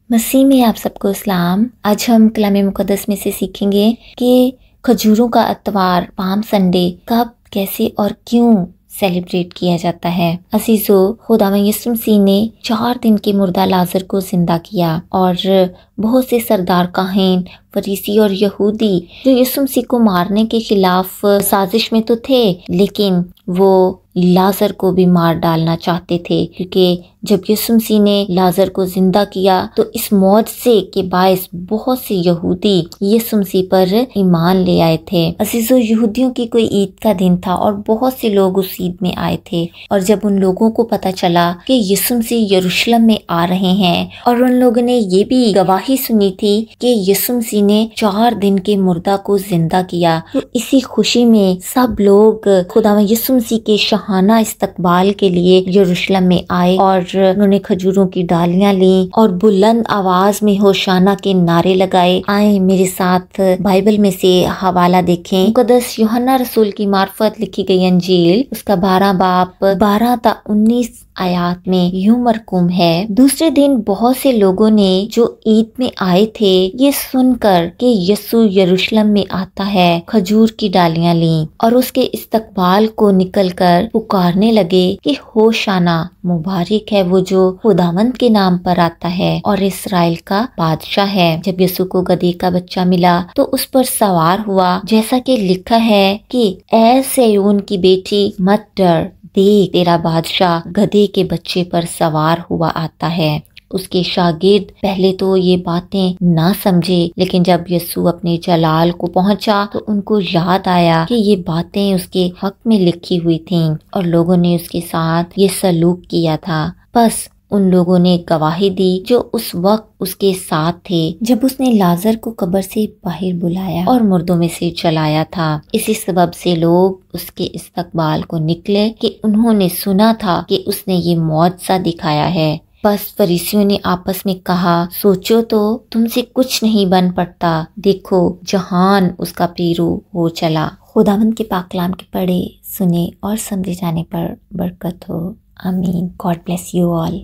मसीह में आप सबको इस्लाम। आज हम कलाम मुक़द्दस में से सीखेंगे कि खजूरों का अतवार पाम संडे कब, कैसे और क्यों सेलिब्रेट किया जाता है। अजीजो, खुदावंद यीशु मसीह ने 4 दिन के मुर्दा लाजर को जिंदा किया और बहुत से सरदार काहिन, फरीसी और यहूदी जो यीशु मसीह को मारने के खिलाफ साजिश में तो थे, लेकिन वो लाजर को भी मार डालना चाहते थे, क्योंकि जब यीशु मसीह ने लाजर को जिंदा किया तो इस मौत से के बायस बहुत से यहूदी यीशु मसीह पर ईमान ले आए थे। अजीजों, यहूदियों की कोई ईद का दिन था और बहुत से लोग उस ईद में आए थे, और जब उन लोगों को पता चला कि यीशु मसीह यरूशलेम में आ रहे हैं और उन लोगों ने ये भी गवाही सुनी थी कि यीशु मसीह ने 4 दिन के मुर्दा को जिंदा किया, तो इसी खुशी में सब लोग खुदावंद यीशु मसीह के शहाना इस्तकबाल के लिए यरूशलेम में आए और उन्होंने खजूरों की डालियां ली और बुलंद आवाज में होशाना के नारे लगाए। आए मेरे साथ बाइबल में से हवाला देखें। मुक़द्दस यूहन्ना रसूल की मार्फत लिखी गई अंजील उसका 12 बाब 12 ता 19 आयात में यूं मरकूम है। दूसरे दिन बहुत से लोगों ने जो ईद में आए थे ये सुनकर कि यीशु यरूशलेम में आता है, खजूर की डालियां ली और उसके इस्तकबाल को निकलकर पुकारने लगे कि होशाना, मुबारक है वो जो खुदावंद के नाम पर आता है और इस्राएल का बादशाह है। जब यीशु को गधे का बच्चा मिला तो उस पर सवार हुआ, जैसा कि लिखा है कि ऐ सिय्योन की बेटी मत डर, देख तेरा बादशाह गधे के बच्चे पर सवार हुआ आता है। उसके शागिर्द पहले तो ये बातें ना समझे, लेकिन जब यीशु अपने जलाल को पहुंचा तो उनको याद आया कि ये बातें उसके हक में लिखी हुई थीं और लोगों ने उसके साथ ये सलूक किया था। बस उन लोगों ने गवाही दी जो उस वक्त उसके साथ थे जब उसने लाजर को कब्र से बाहर बुलाया और मुर्दों में से चलाया था। इसी सबब से लोग उसके इस्तकबाल को निकले कि उन्होंने सुना था कि उसने ये मौजज़ा दिखाया है। बस फरीसियों ने आपस में कहा, सोचो तो तुमसे कुछ नहीं बन पड़ता, देखो जहान उसका पीरू हो चला। खुदावंद के पाक कलाम के पढ़े, सुने और समझे जाने पर बरकत हो। आमीन। God bless you all.